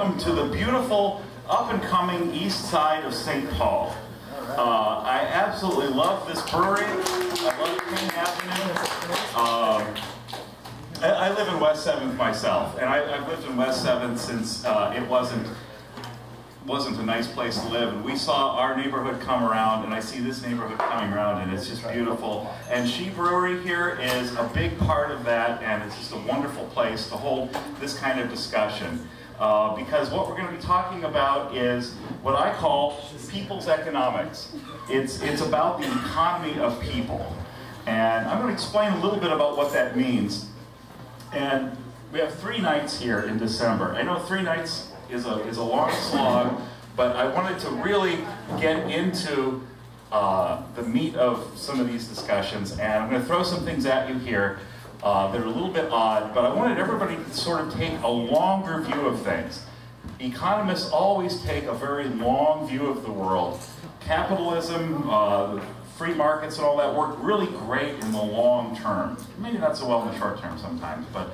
welcome to the beautiful, up-and-coming east side of St. Paul. I absolutely love this brewery. I love King Avenue. I live in West 7th myself, and I've lived in West 7th since it wasn't a nice place to live. And we saw our neighborhood come around, and I see this neighborhood coming around, and it's just beautiful. And Sidhe Brewery here is a big part of that, and it's just a wonderful place to hold this kind of discussion. Because what we're going to be talking about is what I call people's economics. It's about the economy of people. And I'm going to explain a little bit about what that means. And we have 3 nights here in December. I know 3 nights is a long slog, but I wanted to really get into the meat of some of these discussions. And I'm going to throw some things at you here that are a little bit odd, but I wanted everybody to sort of take a longer view of things. Economists always take a very long view of the world. Capitalism, free markets and all that work really great in the long term. Maybe not so well in the short term sometimes, but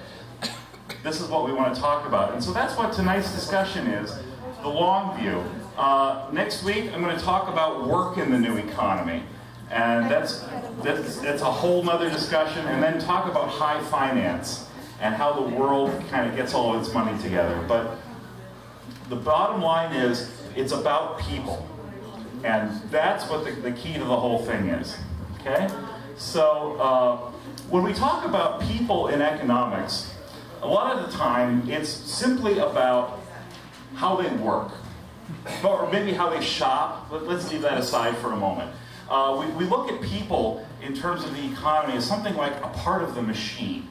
this is what we want to talk about. And so that's what tonight's discussion is, the long view. Next week I'm going to talk about work in the new economy. And that's a whole nother discussion, and then talk about high finance and how the world kind of gets all of its money together. But the bottom line is, it's about people. And that's what the key to the whole thing is. Okay? So when we talk about people in economics, a lot of the time it's simply about how they work, or maybe how they shop. Let's leave that aside for a moment. We look at people in terms of the economy as something like a part of the machine.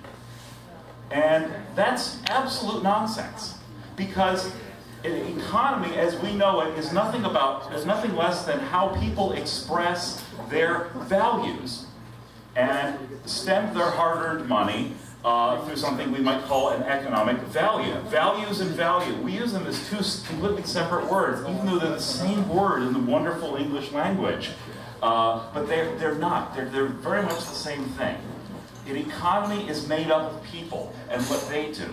And that's absolute nonsense. Because an economy, as we know it, is nothing less than how people express their values and spend their hard-earned money through something we might call an economic value. Values and value. We use them as 2 completely separate words, even though they're the same word in the wonderful English language. But they're not. They're very much the same thing. An economy is made up of people and what they do.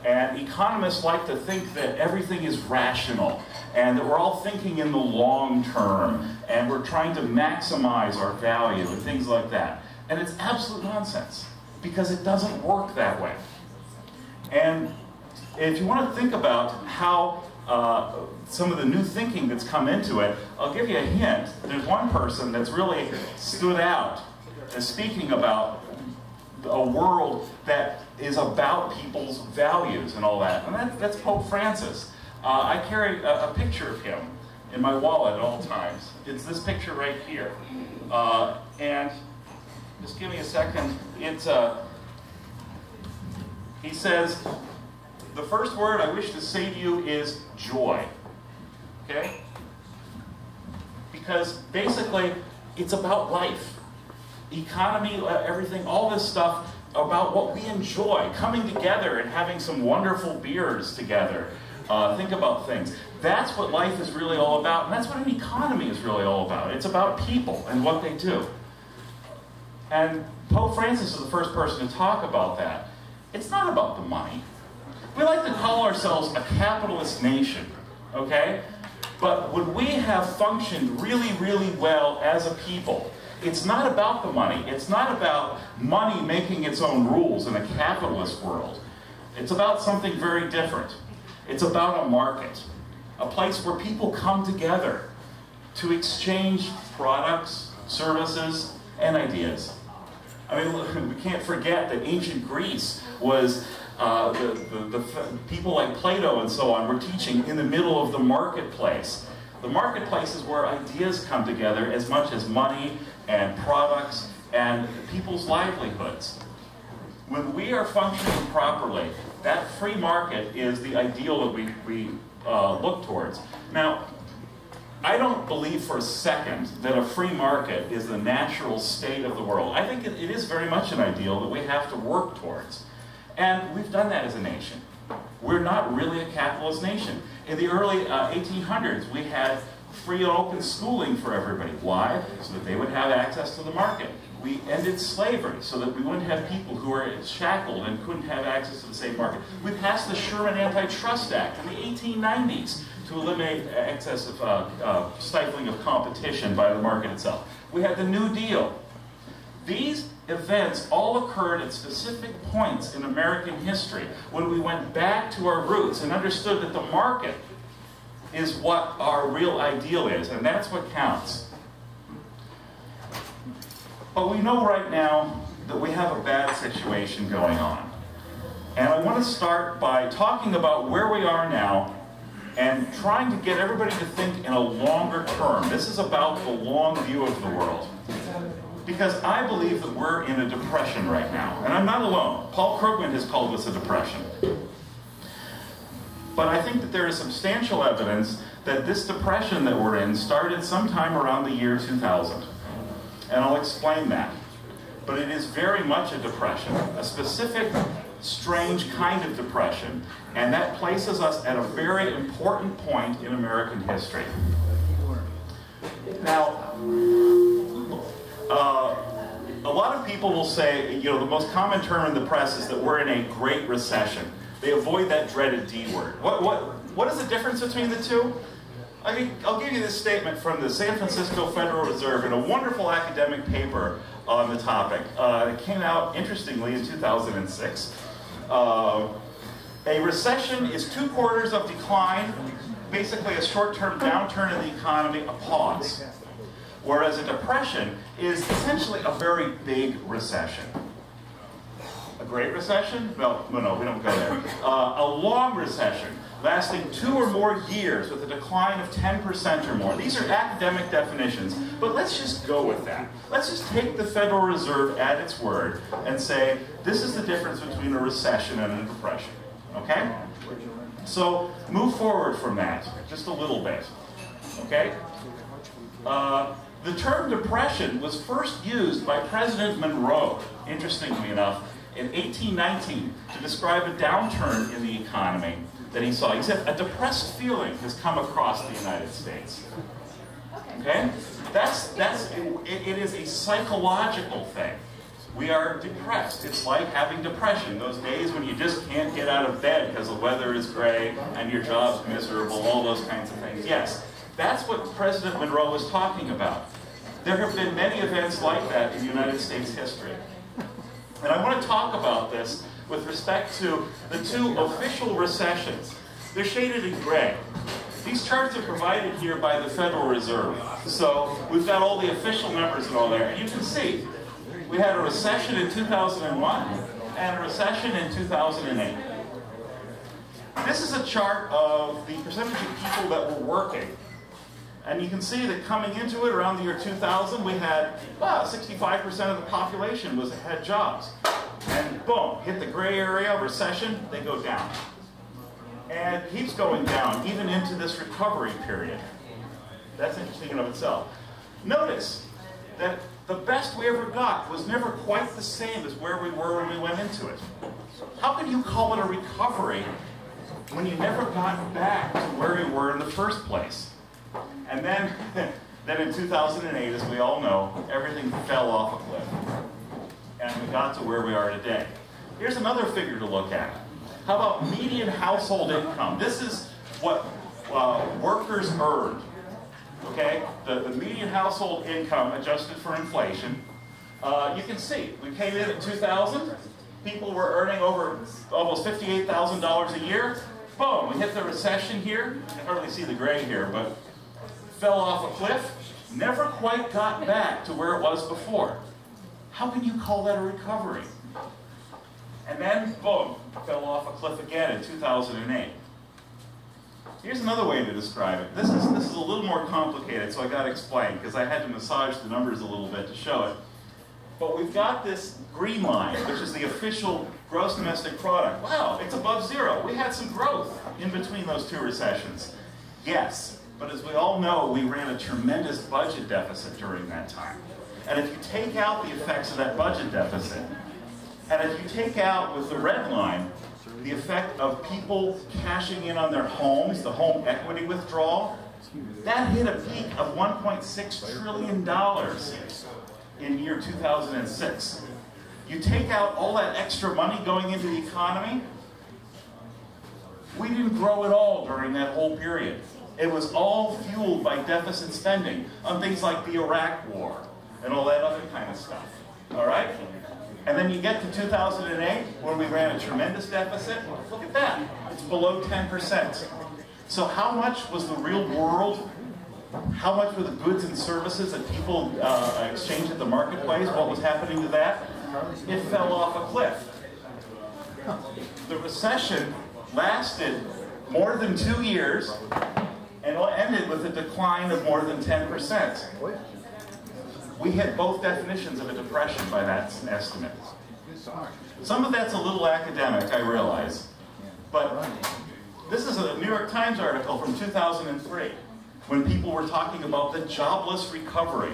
And economists like to think that everything is rational and that we're all thinking in the long term and we're trying to maximize our value and things like that. And it's absolute nonsense because it doesn't work that way. And if you want to think about how some of the new thinking that's come into it, I'll give you a hint. There's one person that's really stood out as speaking about a world that is about people's values and all that, and that's Pope Francis. I carry a picture of him in my wallet at all times. It's this picture right here. And just give me a second. He says, the first word I wish to say to you is joy. Okay? Because basically, it's about life. Economy, everything, all this stuff about what we enjoy, coming together and having some wonderful beers together. Think about things. That's what life is really all about, and that's what an economy is really all about. It's about people and what they do. And Pope Francis is the first person to talk about that. It's not about the money. We like to call ourselves a capitalist nation, okay? But would we have functioned really, really well as a people? It's not about the money. It's not about money making its own rules in a capitalist world. It's about something very different. It's about a market, a place where people come together to exchange products, services, and ideas. I mean, we can't forget that ancient Greece was the people like Plato and so on were teaching in the middle of the marketplace. The marketplace is where ideas come together as much as money and products and people's livelihoods. When we are functioning properly, that free market is the ideal that we look towards. Now, I don't believe for a second that a free market is the natural state of the world. I think it is very much an ideal that we have to work towards. And we've done that as a nation. We're not really a capitalist nation. In the early 1800s, we had free and open schooling for everybody. Why? So that they would have access to the market. We ended slavery so that we wouldn't have people who are shackled and couldn't have access to the same market. We passed the Sherman Antitrust Act in the 1890s to eliminate excessive stifling of competition by the market itself. We had the New Deal. These events all occurred at specific points in American history when we went back to our roots and understood that the market is what our real ideal is, and that's what counts. But we know right now that we have a bad situation going on. And I want to start by talking about where we are now and trying to get everybody to think in a longer term. This is about the long view of the world. Because I believe that we're in a depression right now. And I'm not alone. Paul Krugman has called this a depression. But I think that there is substantial evidence that this depression that we're in started sometime around the year 2000. And I'll explain that. But it is very much a depression, a specific, strange kind of depression. And that places us at a very important point in American history. Now, a lot of people will say, you know, the most common term in the press is that we're in a great recession. They avoid that dreaded D word. What is the difference between the two? I mean, I'll give you this statement from the San Francisco Federal Reserve in a wonderful academic paper on the topic. It came out, interestingly, in 2006. A recession is 2 quarters of decline, basically a short-term downturn in the economy, a pause. Whereas a depression is essentially a very big recession. A great recession? No, we don't go there. A long recession, lasting 2 or more years with a decline of 10% or more. These are academic definitions, but let's just go with that. Let's just take the Federal Reserve at its word and say, this is the difference between a recession and a depression, okay? So, move forward from that, just a little bit, okay? The term depression was first used by President Monroe, interestingly enough, in 1819 to describe a downturn in the economy that he saw. He said, a depressed feeling has come across the United States. Okay? It is a psychological thing. We are depressed. It's like having depression, those days when you just can't get out of bed because the weather is gray and your job's miserable, all those kinds of things. Yes, that's what President Monroe was talking about. There have been many events like that in United States history. And I want to talk about this with respect to the 2 official recessions. They're shaded in gray. These charts are provided here by the Federal Reserve. So we've got all the official numbers and all there. And you can see, we had a recession in 2001 and a recession in 2008. This is a chart of the percentage of people that were working. And you can see that coming into it around the year 2000, we had 65% of the population had jobs. And boom, hit the gray area, recession, they go down. And it keeps going down, even into this recovery period. That's interesting in and of itself. Notice that the best we ever got was never quite the same as where we were when we went into it. How can you call it a recovery when you never got back to where we were in the first place? And then in 2008, as we all know, everything fell off a cliff. And we got to where we are today. Here's another figure to look at. How about median household income? This is what workers earned. Okay? The median household income adjusted for inflation. You can see, we came in at 2000. People were earning over almost $58,000 a year. Boom, we hit the recession here. You can hardly see the gray here, but fell off a cliff, never quite got back to where it was before. How can you call that a recovery? And then, boom, fell off a cliff again in 2008. Here's another way to describe it. This is a little more complicated, so I got to explain, because I had to massage the numbers a little bit to show it. But we've got this green line, which is the official gross domestic product. Wow, it's above 0. We had some growth in between those 2 recessions. Yes. But as we all know, we ran a tremendous budget deficit during that time. And if you take out the effects of that budget deficit, and if you take out, with the red line, the effect of people cashing in on their homes, the home equity withdrawal, That hit a peak of $1.6 trillion in year 2006. You take out all that extra money going into the economy, we didn't grow at all during that whole period. It was all fueled by deficit spending on things like the Iraq War and all that other kind of stuff. All right? And then you get to 2008, when we ran a tremendous deficit. Look at that. It's below 10%. So how much was the real world, how much were the goods and services that people exchanged at the marketplace? What was happening to that? It fell off a cliff. The recession lasted more than 2 years and ended with a decline of more than 10%. We hit both definitions of a depression by that estimate. Some of that's a little academic, I realize, but this is a New York Times article from 2003 when people were talking about the jobless recovery.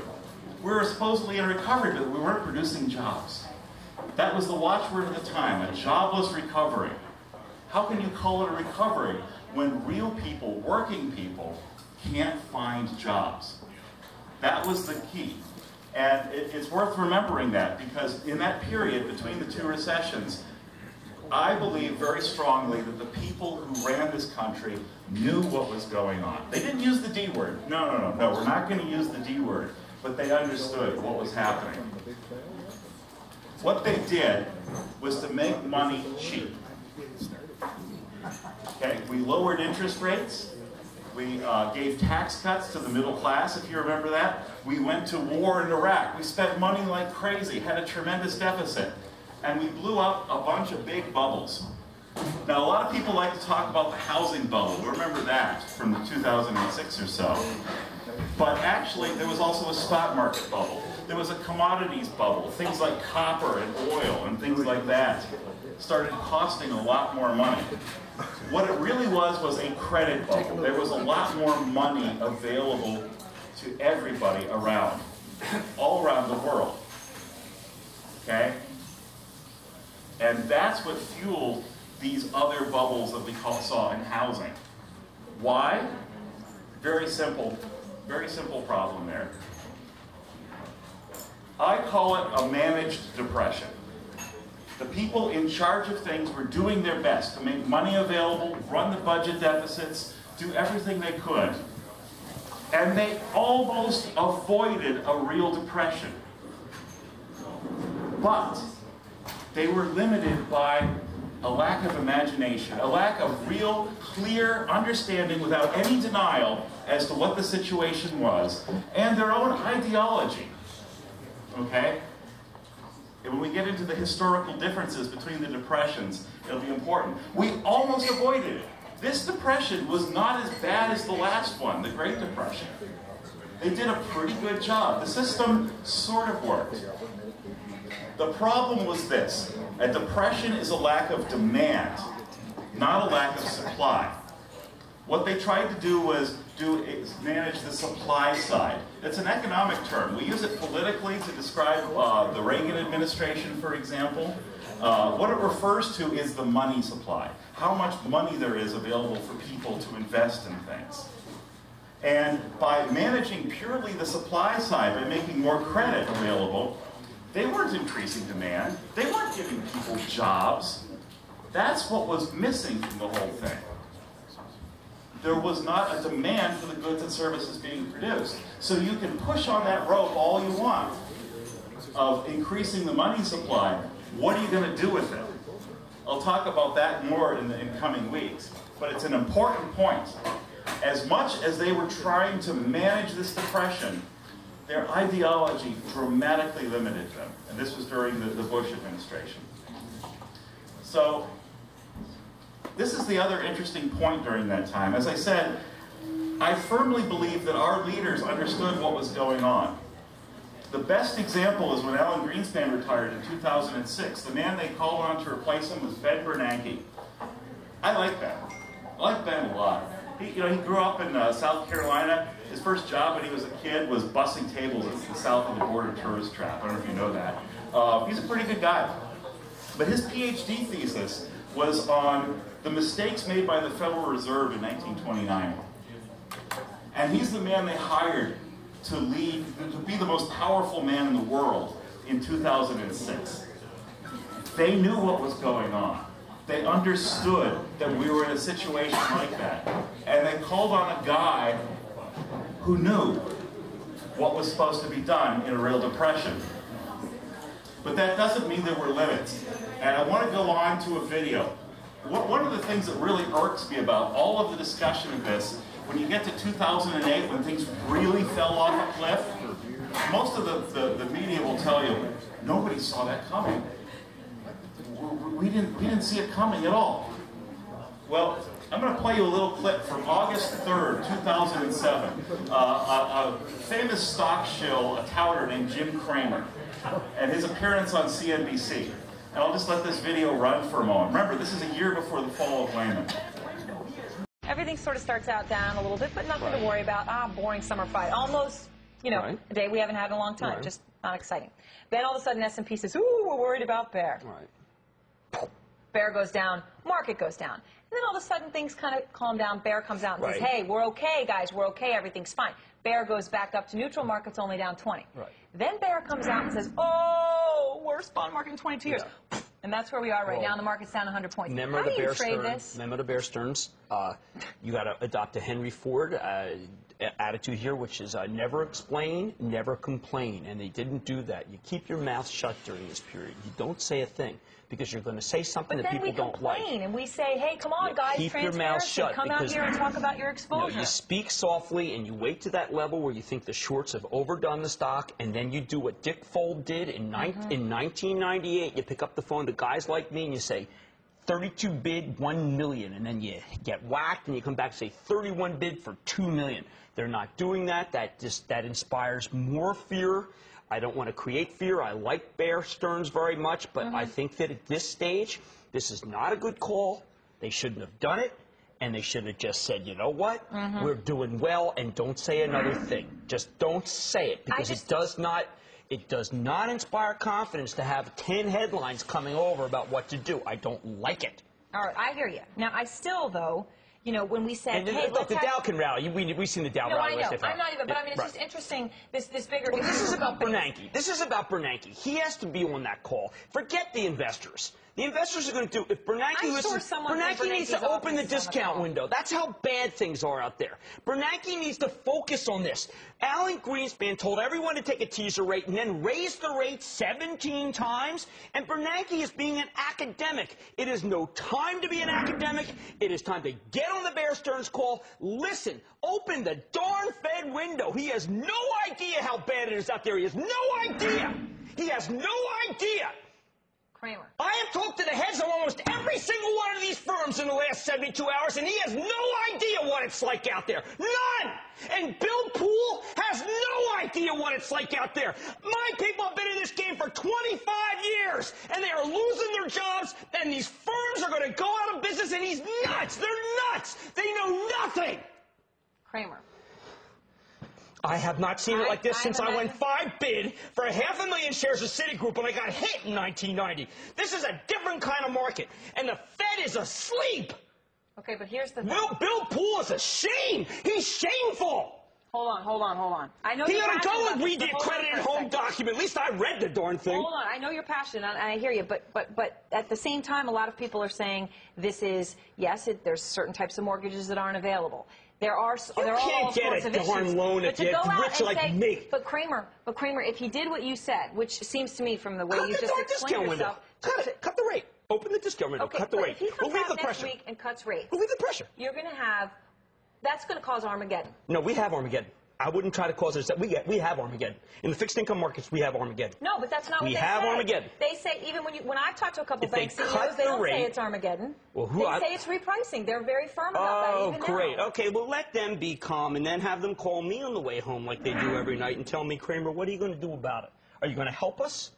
We were supposedly in recovery, but we weren't producing jobs. That was the watchword of the time, a jobless recovery. How can you call it a recovery when real people, working people, can't find jobs? That was the key. And it's worth remembering that, because in that period between the two recessions, I believe very strongly that the people who ran this country knew what was going on. They didn't use the D word. No, we're not going to use the D word. But they understood what was happening. What they did was to make money cheap. Okay, we lowered interest rates. We gave tax cuts to the middle class, if you remember that. We went to war in Iraq. We spent money like crazy, had a tremendous deficit. And we blew up a bunch of big bubbles. Now, a lot of people like to talk about the housing bubble. We remember that from the 2006 or so. But actually, there was also a stock market bubble. There was a commodities bubble. Things like copper and oil and things like that started costing a lot more money. What it really was a credit bubble. There was a lot more money available to everybody around, all around the world. Okay? And that's what fueled these other bubbles that we saw in housing. Why? Very simple problem there. I call it a managed depression. The people in charge of things were doing their best to make money available, run the budget deficits, do everything they could. And they almost avoided a real depression. But they were limited by a lack of imagination, a lack of real, clear understanding without any denial as to what the situation was, and their own ideology. Okay? And when we get into the historical differences between the depressions, it'll be important. We almost avoided it. This depression was not as bad as the last one, the Great Depression. They did a pretty good job. The system sort of worked. The problem was this. A depression is a lack of demand, not a lack of supply. What they tried to do was manage the supply side. It's an economic term. We use it politically to describe the Reagan administration, for example. What it refers to is the money supply. How much money there is available for people to invest in things. And by managing purely the supply side, by making more credit available, they weren't increasing demand. They weren't giving people jobs. That's what was missing from the whole thing. There was not a demand for the goods and services being produced. So you can push on that rope all you want of increasing the money supply. What are you going to do with it? I'll talk about that more in coming weeks. But it's an important point. As much as they were trying to manage this depression, their ideology dramatically limited them. And this was during the Bush administration. So this is the other interesting point during that time. As I said, I firmly believe that our leaders understood what was going on. The best example is when Alan Greenspan retired in 2006. The man they called on to replace him was Ben Bernanke. I like Ben. I like Ben a lot. He grew up in South Carolina. His first job when he was a kid was bussing tables south of the border tourist trap. I don't know if you know that. He's a pretty good guy. But his PhD thesis was on the mistakes made by the Federal Reserve in 1929. And he's the man they hired to lead, to be the most powerful man in the world in 2006. They knew what was going on. They understood that we were in a situation like that. And they called on a guy who knew what was supposed to be done in a real depression. But that doesn't mean there were limits. And I want to go on to a video. One of the things that really irks me about all of the discussion of this, when you get to 2008, when things really fell off a cliff, most of the media will tell you, nobody saw that coming. We didn't see it coming at all. Well, I'm going to play you a little clip from August 3rd, 2007. A famous stock shill, a touter named Jim Cramer, and his appearance on CNBC. And I'll just let this video run for a moment. Remember, this is a year before the fall of Lehman. Everything sort of starts out down a little bit, but nothing to worry about. Boring summer fight. Almost, you know, a day we haven't had in a long time. Just not exciting. Then all of a sudden S&P says, ooh, we're worried about bear. Bear goes down, market goes down. And then all of a sudden things kind of calm down. Bear comes out and says, hey, we're okay, guys, we're okay, everything's fine. Bear goes back up to neutral, market's only down 20. Then Bear comes out and says, oh, worst bond market in 22 years. And that's where we are right now. The market's down 100 points. Remember How do you trade this? Remember the Bear Stearns. You got to adopt a Henry Ford attitude here, which is never explain, never complain. And they didn't do that. You keep your mouth shut during this period. You don't say a thing, because you're going to say something that people don't like. And we say, hey, come on, guys, keep your mouth shut. Come out here and talk about your exposure. No, you speak softly and you wait to that level where you think the shorts have overdone the stock, and then you do what Dick Fold did in 1998. You pick up the phone to guys like me and you say, 32 bid, 1 million, and then you get whacked and you come back and say 31 bid for 2 million. They're not doing that. That inspires more fear. I don't want to create fear. I like Bear Stearns very much, but I think that at this stage, this is not a good call. They shouldn't have done it, and they should have just said, you know what, we're doing well, and don't say another thing. Just don't say it, because it does not inspire confidence to have 10 headlines coming over about what to do. I don't like it. All right, I hear you. Now, I still, though, you know, when we said, hey, look, the Dow can rally. We've seen the Dow rally. No, I know. I'm not even, but I mean, it's just interesting, this bigger... Well, this is about Bernanke. This is about Bernanke. He has to be on that call. Forget the investors. The investors are going to do, if Bernanke listens, Bernanke needs to open the discount window. That's how bad things are out there. Bernanke needs to focus on this. Alan Greenspan told everyone to take a teaser rate and then raise the rate 17 times, and Bernanke is being an academic. It is no time to be an academic. It is time to get on the Bear Stearns call. Listen, open the darn Fed window. He has no idea how bad it is out there. He has no idea. He has no idea. Kramer. I have talked to the heads of almost every single one of these firms in the last 72 hours, and he has no idea what it's like out there. None! And Bill Poole has no idea what it's like out there. My people have been in this game for 25 years, and they are losing their jobs, and these firms are going to go out of business, and he's nuts! They're nuts! They know nothing! Kramer. I have not seen it like this since I went 5 bid for 500,000 shares of Citigroup when I got hit in 1990. This is a different kind of market, and the Fed is asleep. Okay, but here's the thing. Bill Poole is ashamed. He's shameful. Hold on. I know he ought to go and read the accredited home document. At least I read the darn thing. Hold on. I know you're passionate, and I hear you, but at the same time, a lot of people are saying this is, yes, there's certain types of mortgages that aren't available. There are all sorts of issues. You can't get a darn loan if you're rich like me. But Kramer, if he did what you said, which seems to me from the way you just explained yourself. Cut the rate. Open the discount window. Okay, cut the rate. If he comes out next week and cuts rates, relieve the pressure. You're going to have, that's going to cause Armageddon. No, we have Armageddon. I wouldn't try to cause this. We have Armageddon. In the fixed income markets, we have Armageddon. No, but that's not what they say. We have Armageddon. They say, even when I've talked to a couple bank CEOs, they don't say it's Armageddon. Well, they say it's repricing. They're very firm about that even now. Oh, great. Okay, well, let them be calm and then have them call me on the way home like they do every night and tell me, Kramer, what are you going to do about it? Are you going to help us?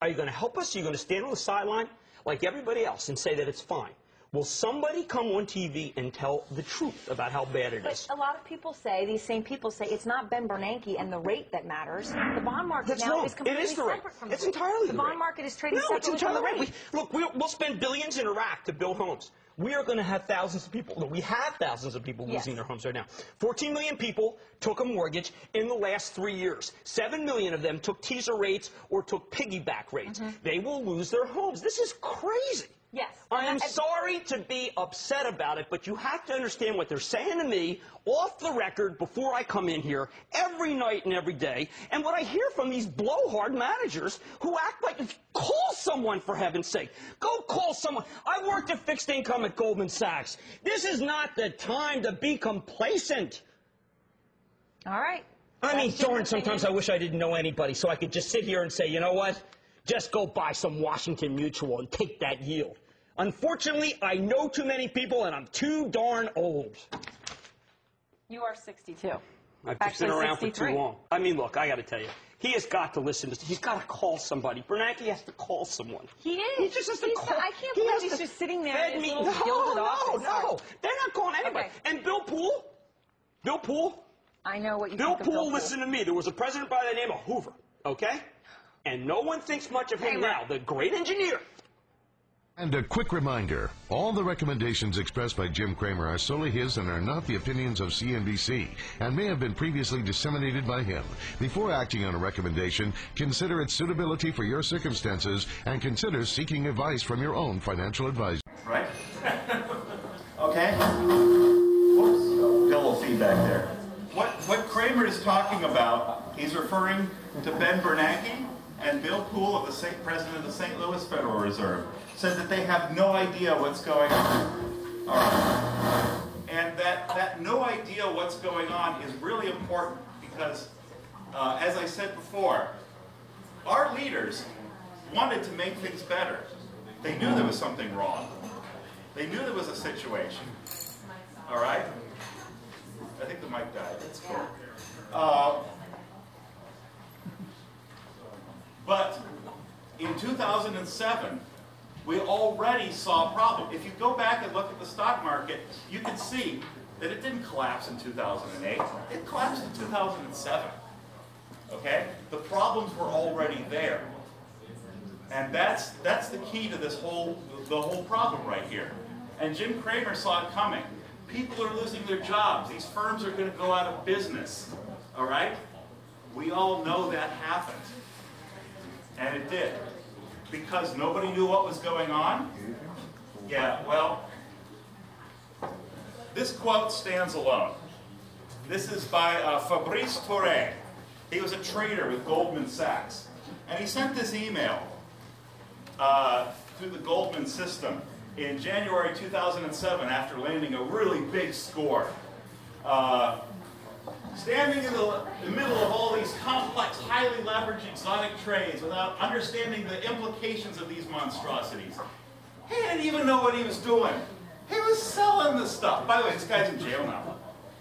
Are you going to help us? Are you going to stand on the sideline like everybody else and say that it's fine? Will somebody come on TV and tell the truth about how bad it is? But a lot of people say, these same people say, it's not Ben Bernanke and the rate that matters. The bond market now is completely separate from the rate. It's entirely the rate. The bond market is trading separately from the rate. Look, we'll spend billions in Iraq to build homes. we are going to have thousands of people, we have thousands of people losing their homes right now. 14 million people took a mortgage in the last 3 years. 7 million of them took teaser rates or took piggyback rates. They will lose their homes. This is crazy. Yes. I am sorry to be upset about it, but you have to understand what they're saying to me off the record before I come in here every night and every day, and what I hear from these blowhard managers who act like, call someone for heaven's sake. Go call someone. I worked at fixed income at Goldman Sachs. This is not the time to be complacent. All right. I mean, darn, sometimes I wish I didn't know anybody so I could just sit here and say, you know what? Just go buy some Washington Mutual and take that yield. Unfortunately, I know too many people, and I'm too darn old. You are 62. I've just been around 63. For too long. I mean, look, I got to tell you, he has got to listen to. He's got to call somebody. Bernanke has to call someone. He is. He just has to call. I can't believe he's just sitting there in his little gilded office. No, they're not calling anybody. Okay. And Bill Poole. I know what you Bill think of Bill Poole, Poole. listen to me. There was a president by the name of Hoover, okay? And no one thinks much of him now, the great engineer. And a quick reminder, all the recommendations expressed by Jim Cramer are solely his and are not the opinions of CNBC and may have been previously disseminated by him. Before acting on a recommendation, consider its suitability for your circumstances and consider seeking advice from your own financial advisor. Right? Okay. Whoops. Got a little feedback there. What Cramer is talking about, he's referring to Ben Bernanke and Bill Poole, of the president of the St. Louis Federal Reserve, said that they have no idea what's going on. All right. And that no idea what's going on is really important because, as I said before, our leaders wanted to make things better. They knew there was something wrong. They knew there was a situation. All right? I think the mic died. That's cool. But in 2007, we already saw a problem. If you go back and look at the stock market, you can see that it didn't collapse in 2008. It collapsed in 2007. Okay? The problems were already there. And that's the key to the whole problem right here. And Jim Cramer saw it coming. People are losing their jobs. These firms are going to go out of business. All right? We all know that happened. And it did. Because nobody knew what was going on? Yeah, well, this quote stands alone. This is by Fabrice Touré. He was a trader with Goldman Sachs. And he sent this email through the Goldman system in January 2007 after landing a really big score. Standing in the middle of all these complex, highly leveraged exotic trades without understanding the implications of these monstrosities. He didn't even know what he was doing. He was selling this stuff. By the way, this guy's in jail now.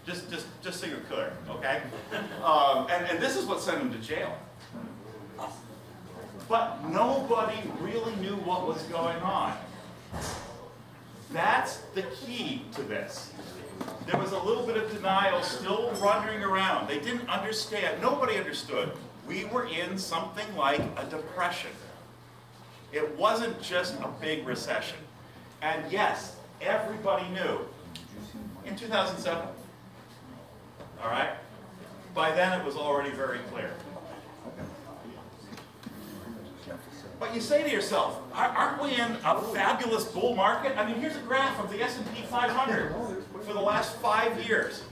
Just so you're clear, okay? And this is what sent him to jail. But nobody really knew what was going on. That's the key to this. There was a little bit of denial still wandering around. They didn't understand. Nobody understood. We were in something like a depression. It wasn't just a big recession. And yes, everybody knew. In 2007. All right? By then it was already very clear. But you say to yourself, aren't we in a fabulous bull market? I mean, here's a graph of the S&P 500 for the last 5 years.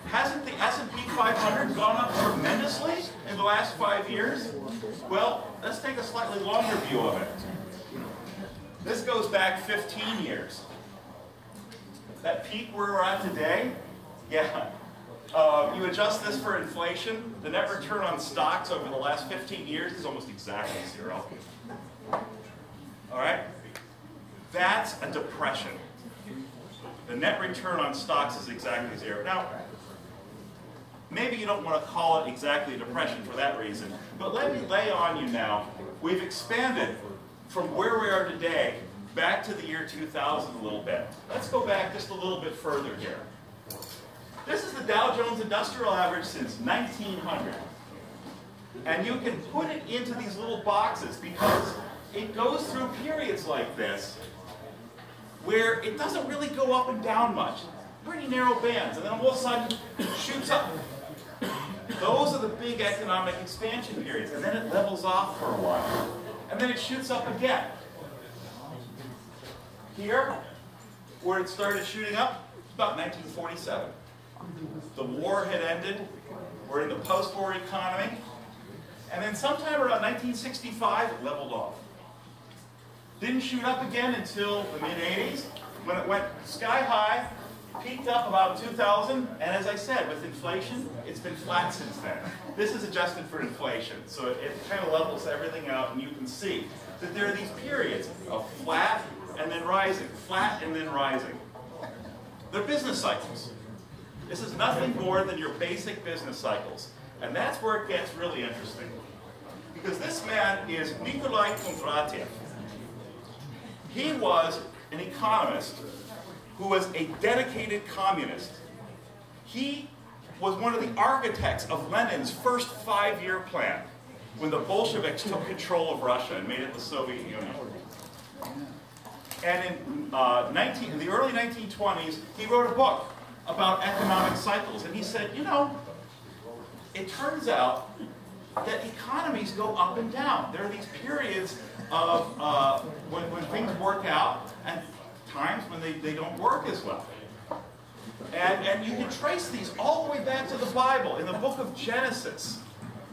Hasn't the S&P 500 gone up tremendously in the last 5 years? Well, let's take a slightly longer view of it. This goes back 15 years. That peak where we're at today, yeah. You adjust this for inflation, the net return on stocks over the last 15 years is almost exactly 0. All right? That's a depression. The net return on stocks is exactly 0. Now, maybe you don't want to call it exactly a depression for that reason, but let me lay on you now, we've expanded from where we are today back to the year 2000 a little bit. Let's go back just a little bit further here. This is the Dow Jones Industrial Average since 1900. And you can put it into these little boxes because it goes through periods like this where it doesn't really go up and down much. Pretty narrow bands, and then all of a sudden it shoots up. Those are the big economic expansion periods, and then it levels off for a while. And then it shoots up again. Here, where it started shooting up, about 1947. The war had ended. We're in the post-war economy. And then sometime around 1965, it leveled off. Didn't shoot up again until the mid-80s, when it went sky high, peaked up about 2000, and as I said, with inflation, it's been flat since then. This is adjusted for inflation, so it kind of levels everything out, and you can see that there are these periods of flat and then rising, flat and then rising. They're business cycles. This is nothing more than your basic business cycles, and that's where it gets really interesting. Because this man is Nikolai Kondratiev. He was an economist who was a dedicated communist. He was one of the architects of Lenin's first 5-year plan when the Bolsheviks took control of Russia and made it the Soviet Union. And in the early 1920s, he wrote a book about economic cycles. And he said, you know, it turns out that economies go up and down. There are these periods of when things work out and times when they don't work as well. And you can trace these all the way back to the Bible. In the book of Genesis,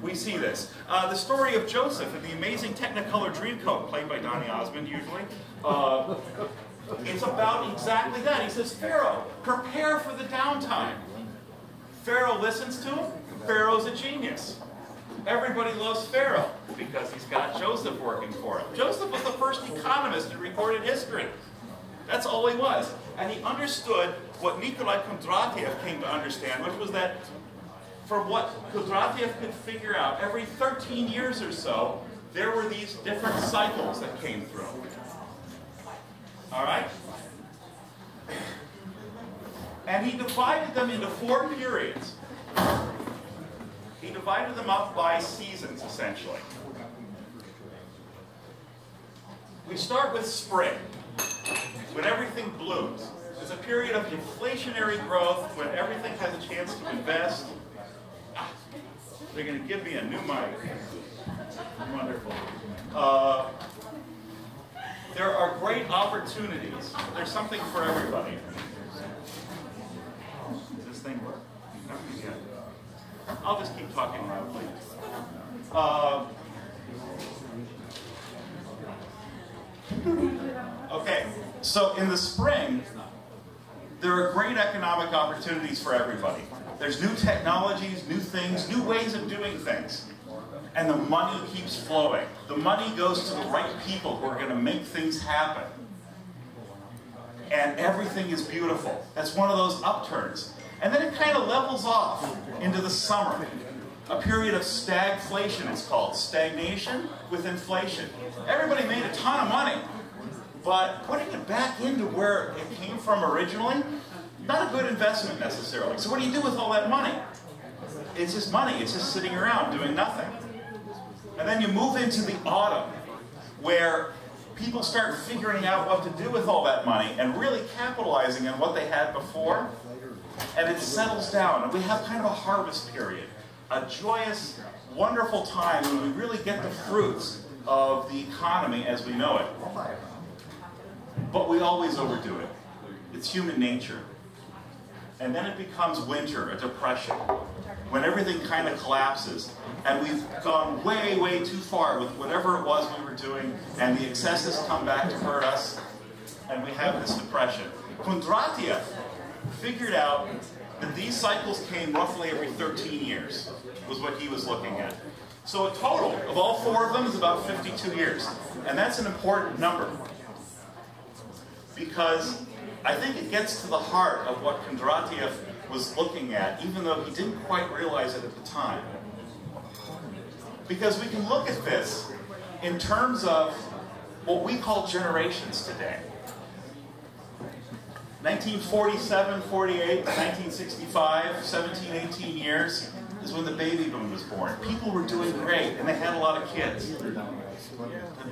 we see this. The story of Joseph and the amazing Technicolor Dreamcoat, played by Donny Osmond usually, it's about exactly that. He says, Pharaoh, prepare for the downtime. Pharaoh listens to him. Pharaoh's a genius. Everybody loves Pharaoh because he's got Joseph working for him. Joseph was the first economist in recorded history. That's all he was. And he understood what Nikolai Kondratiev came to understand, which was that from what Kondratiev could figure out, every 13 years or so, there were these different cycles that came through. All right? And he divided them into 4 periods. He divided them up by seasons, essentially. We start with spring, when everything blooms. There's a period of inflationary growth when everything has a chance to invest. They're going to give me a new mic. Wonderful. There are great opportunities. There's something for everybody. Does this thing work? Yeah. I'll just keep talking loudly. Okay, so in the spring, there are great economic opportunities for everybody. There's new technologies, new things, new ways of doing things. And the money keeps flowing. The money goes to the right people who are going to make things happen. And everything is beautiful. That's one of those upturns. And then it kind of levels off into the summer. A period of stagflation, it's called. Stagnation with inflation. Everybody made a ton of money. But putting it back into where it came from originally, not a good investment necessarily. So what do you do with all that money? It's just money. It's just sitting around doing nothing. And then you move into the autumn, where people start figuring out what to do with all that money and really capitalizing on what they had before. And it settles down, and we have kind of a harvest period. A joyous, wonderful time when we really get the fruits of the economy as we know it. But we always overdo it. It's human nature. And then it becomes winter, a depression, when everything kind of collapses. And we've gone way, way too far with whatever it was we were doing, and the excesses come back to hurt us, and we have this depression. Kondratiev figured out that these cycles came roughly every 13 years, was what he was looking at. So a total of all 4 of them is about 52 years. And that's an important number, because I think it gets to the heart of what Kondratiev was looking at, even though he didn't quite realize it at the time. Because we can look at this in terms of what we call generations today. 1947, 48, 1965, 17, 18 years is when the baby boom was born. People were doing great, and they had a lot of kids.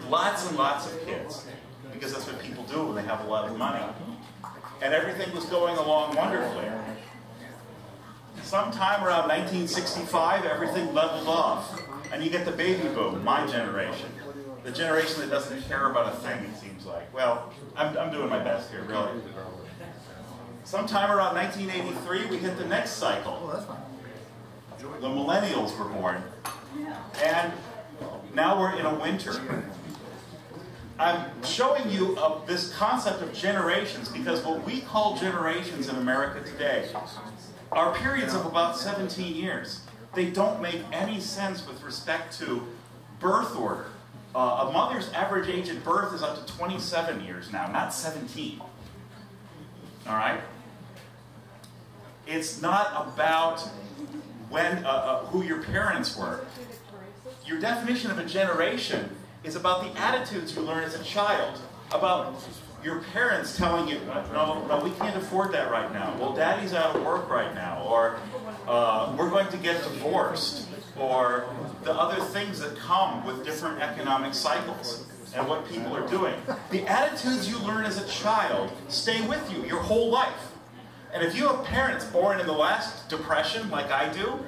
Lots and lots of kids. because that's what people do when they have a lot of money. And everything was going along wonderfully. Sometime around 1965, everything leveled off. And you get the baby boom, my generation. The generation that doesn't care about a thing, it seems like. Well, I'm doing my best here, really. Sometime around 1983, we hit the next cycle. The millennials were born. And now we're in a winter. I'm showing you this concept of generations because what we call generations in America today are periods of about 17 years. They don't make any sense with respect to birth order. A mother's average age at birth is up to 27 years now, not 17. All right? It's not about when who your parents were. Your definition of a generation is about the attitudes you learn as a child, about your parents telling you, no, we can't afford that right now. Well, daddy's out of work right now, or we're going to get divorced, or the other things that come with different economic cycles and what people are doing. The attitudes you learn as a child stay with you your whole life. And if you have parents born in the last depression, like I do,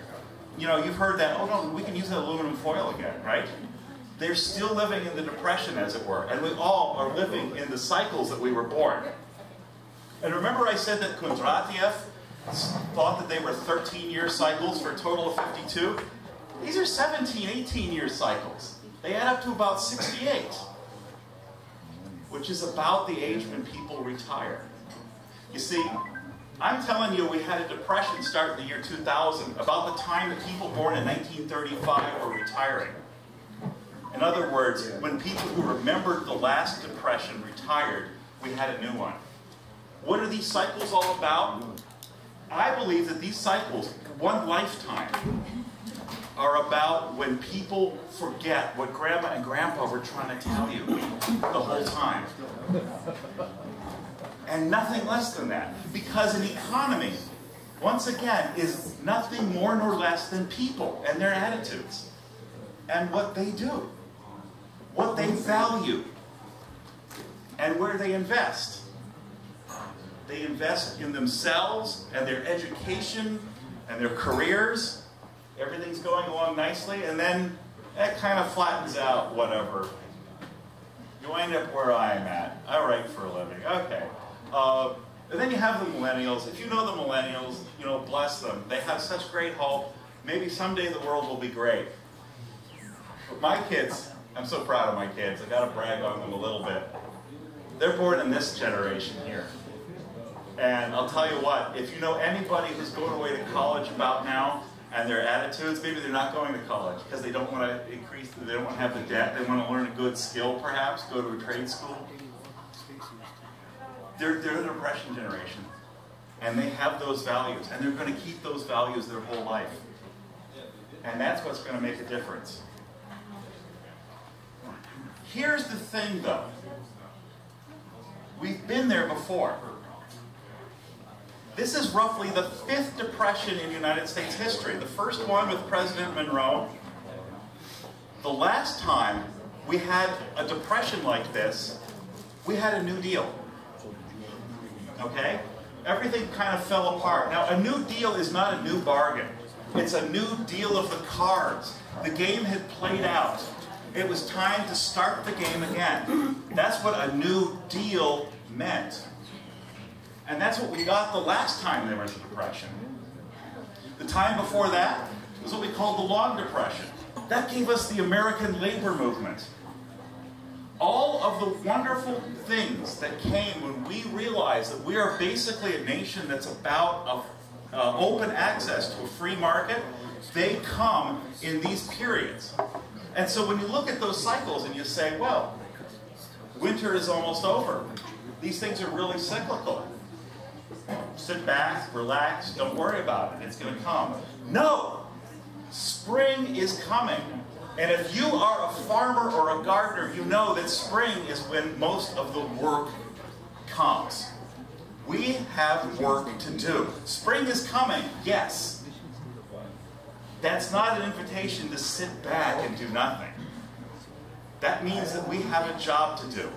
you know, you've heard that, oh no, we can use that aluminum foil again, right? They're still living in the depression, as it were, and we all are living in the cycles that we were born. And remember I said that Kondratiev thought that they were 13-year cycles for a total of 52? These are 17, 18-year cycles. They add up to about 68, which is about the age when people retire. You see, I'm telling you we had a depression start in the year 2000, about the time that people born in 1935 were retiring. In other words, when people who remembered the last depression retired, we had a new one. What are these cycles all about? I believe that these cycles, one lifetime, are about when people forget what Grandma and Grandpa were trying to tell you the whole time. And nothing less than that. Because an economy, once again, is nothing more nor less than people and their attitudes. And what they do. What they value. And where they invest. They invest in themselves and their education and their careers. Everything's going along nicely, and then that kind of flattens out, whatever. You wind up where I'm at. I write for a living. Okay. And then you have the millennials. If you know the millennials, you know, bless them. They have such great hope. Maybe someday the world will be great. But my kids, I'm so proud of my kids. I got to brag on them a little bit. They're born in this generation here. And I'll tell you what, if you know anybody who's going away to college about now, and their attitudes, maybe they're not going to college because they don't want to increase, they don't want to have the debt, they want to learn a good skill perhaps, go to a trade school. They're the depression generation. And they have those values, and they're going to keep those values their whole life. And that's what's going to make a difference. Here's the thing though. We've been there before. This is roughly the 5th depression in United States history. The first one with President Monroe. The last time we had a depression like this, we had a New Deal. Okay? Everything kind of fell apart. Now, a New Deal is not a new bargain. It's a new deal of the cards. The game had played out. It was time to start the game again. That's what a New Deal meant. And that's what we got the last time there was a depression. The time before that was what we called the Long Depression. That gave us the American labor movement. All of the wonderful things that came when we realized that we are basically a nation that's about open access to a free market, they come in these periods. And so when you look at those cycles and you say, well, winter is almost over. These things are really cyclical. Sit back, relax, don't worry about it. It's going to come. No! Spring is coming. And if you are a farmer or a gardener, you know that spring is when most of the work comes. We have work to do. Spring is coming, yes. That's not an invitation to sit back and do nothing. That means that we have a job to do.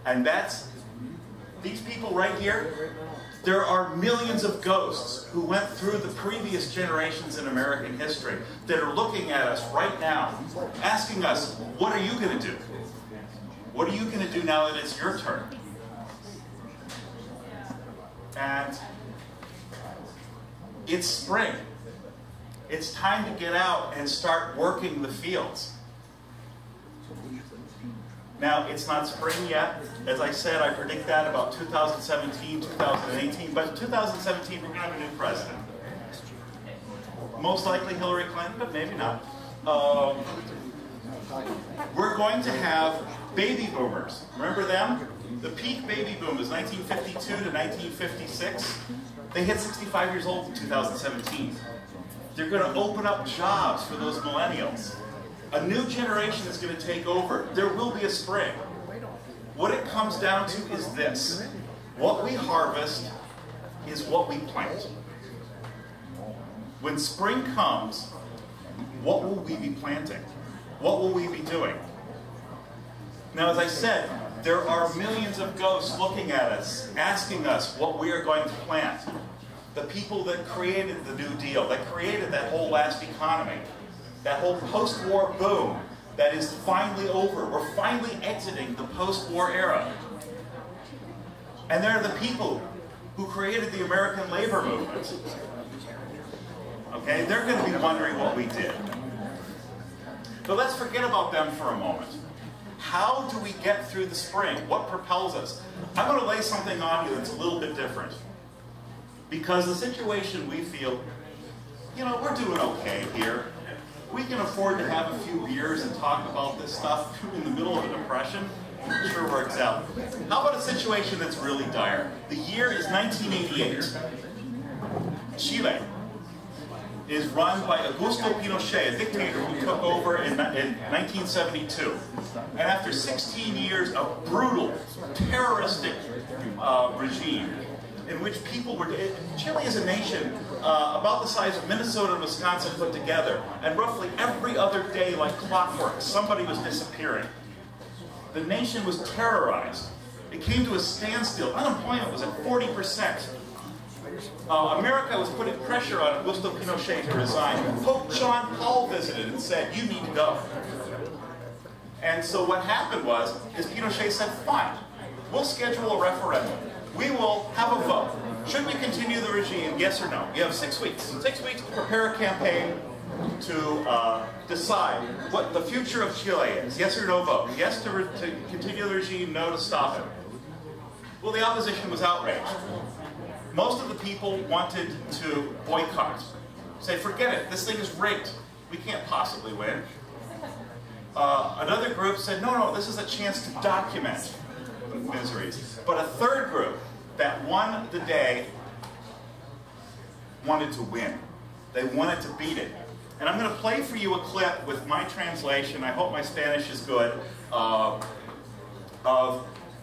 And that's, these people right here, there are millions of ghosts who went through the previous generations in American history that are looking at us right now, asking us, what are you going to do? What are you going to do now that it's your turn? And it's spring. It's time to get out and start working the fields. Now, it's not spring yet. As I said, I predict that about 2017, 2018. But in 2017, we're going to have a new president. Most likely Hillary Clinton, but maybe not. We're going to have baby boomers. Remember them? The peak baby boom was 1952 to 1956. They hit 65 years old in 2017. They're going to open up jobs for those millennials. A new generation is going to take over. There will be a spring. What it comes down to is this. What we harvest is what we plant. When spring comes, what will we be planting? What will we be doing? Now, as I said, there are millions of ghosts looking at us, asking us what we are going to plant. The people that created the New Deal, that created that whole last economy, that whole post-war boom that is finally over. We're finally exiting the post-war era. And they're the people who created the American labor movement. Okay, they're going to be wondering what we did. But let's forget about them for a moment. How do we get through the spring? What propels us? I'm going to lay something on you that's a little bit different. Because the situation we feel, you know, we're doing okay here. We can afford to have a few beers and talk about this stuff in the middle of a depression. Sure works out. How about a situation that's really dire? The year is 1988. Chile is run by Augusto Pinochet, a dictator who took over in 1972. And after 16 years of brutal, terroristic regime, in which people were... Chile is a nation about the size of Minnesota and Wisconsin put together, and roughly every other day, like clockwork, somebody was disappearing. The nation was terrorized. It came to a standstill. Unemployment was at 40%. America was putting pressure on Augusto Pinochet to resign. Pope John Paul visited and said, you need to go. And so what happened was, Pinochet said, fine, we'll schedule a referendum. We will have a vote. Should we continue the regime, yes or no? You have 6 weeks. 6 weeks to prepare a campaign to decide what the future of Chile is. Yes or no vote. Yes to continue the regime, no to stop it. Well, the opposition was outraged. Most of the people wanted to boycott. Say, forget it, this thing is rigged. We can't possibly win. Another group said, no, this is a chance to document the miseries. But a third group that won the day wanted to win. They wanted to beat it. And I'm going to play for you a clip with my translation, I hope my Spanish is good, of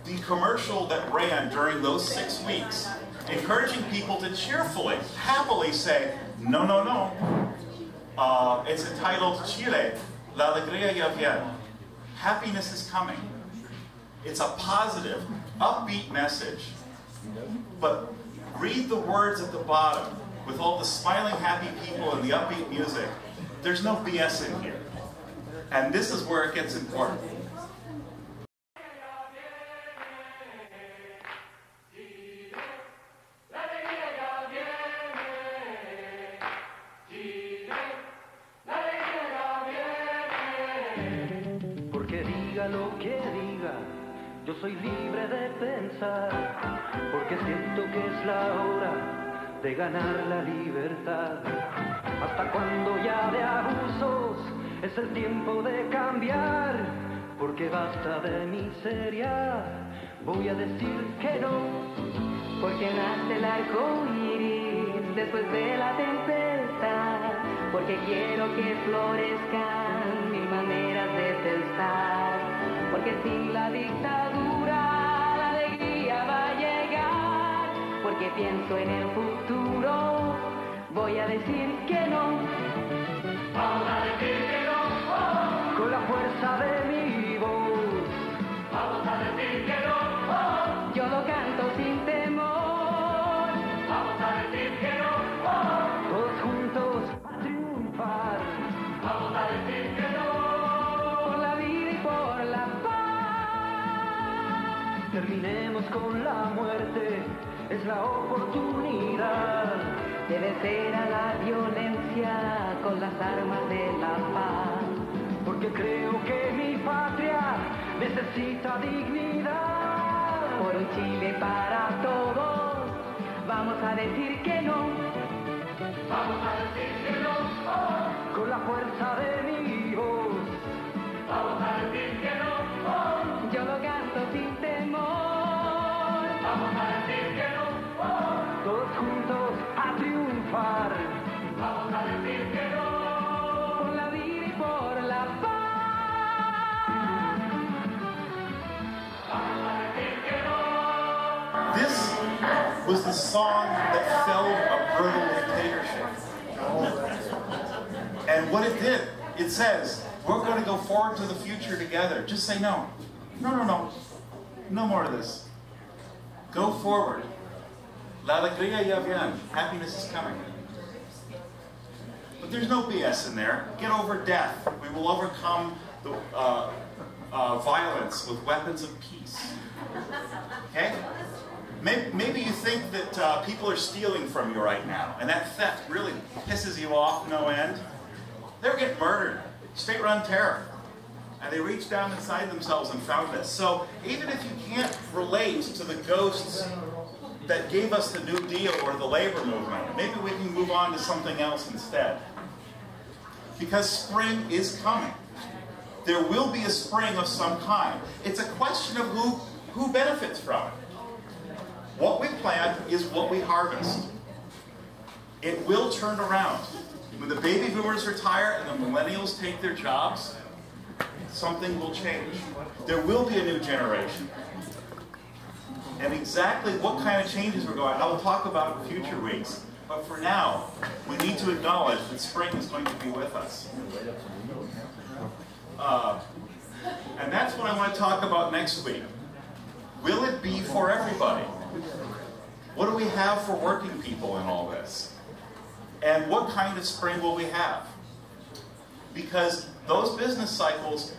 the commercial that ran during those 6 weeks, encouraging people to cheerfully, happily say, no, no, no. It's entitled Chile, La Alegría ya viene. Happiness is coming. It's a positive, upbeat message. But read the words at the bottom with all the smiling, happy people and the upbeat music. There's no BS in here. And this is where it gets important. Porque diga lo que diga, yo soy libre de pensar, porque siento que es la hora de ganar la libertad. Hasta cuando ya de abusos es el tiempo de cambiar, porque basta de miseria, voy a decir que no. Porque nace el arco iris después de la tempestad, porque quiero que florezcan mil maneras de pensar, porque sin la dictadura la alegría va a llegar, porque pienso en el futuro, voy a decir que no. Vamos a decir que no, oh, con la fuerza de mi voz. Vamos a decir que no. terminemos con la muerte, es la oportunidad de vencer a la violencia con las armas de la paz. Porque creo que mi patria necesita dignidad. Por un Chile para todos, vamos a decir que no. Vamos a decir que no, oh, con la fuerza de mi voz. Vamos a decir que no, oh, yo lo canto sin temor. Vamos a decir que no, oh, todos juntos a triunfar. Vamos a decir que no, por la vida y por la paz. Vamos a decir que no. This was the song that felled a brutal dictatorship. And what it did, it says, we're going to go forward to the future together. Just say no. No, no, no. No more of this. Go forward. La alegría ya viene. Happiness is coming. But there's no BS in there. Get over death. We will overcome the violence with weapons of peace. Okay? Maybe you think that people are stealing from you right now, and that theft really pisses you off no end. They're getting murdered. State-run terror. And they reached down inside themselves and found this. So even if you can't relate to the ghosts that gave us the New Deal or the labor movement, maybe we can move on to something else instead. Because spring is coming. There will be a spring of some kind. It's a question of who benefits from it. What we plant is what we harvest. It will turn around. When the baby boomers retire and the millennials take their jobs, something will change. There will be a new generation. And exactly what kind of changes we're going, I will talk about in future weeks. But for now, we need to acknowledge that spring is going to be with us. And that's what I want to talk about next week. Will it be for everybody? What do we have for working people in all this? And what kind of spring will we have? Because those business cycles,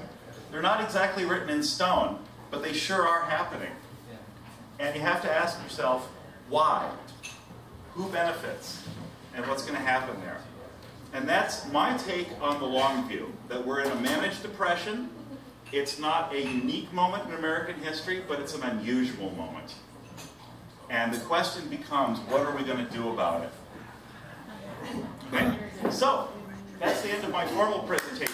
they're not exactly written in stone, but they sure are happening. And you have to ask yourself, why? Who benefits? And what's going to happen there? And that's my take on the long view, that we're in a managed depression. It's not a unique moment in American history, but it's an unusual moment. And the question becomes, what are we going to do about it? Okay? So, that's the end of my formal presentation.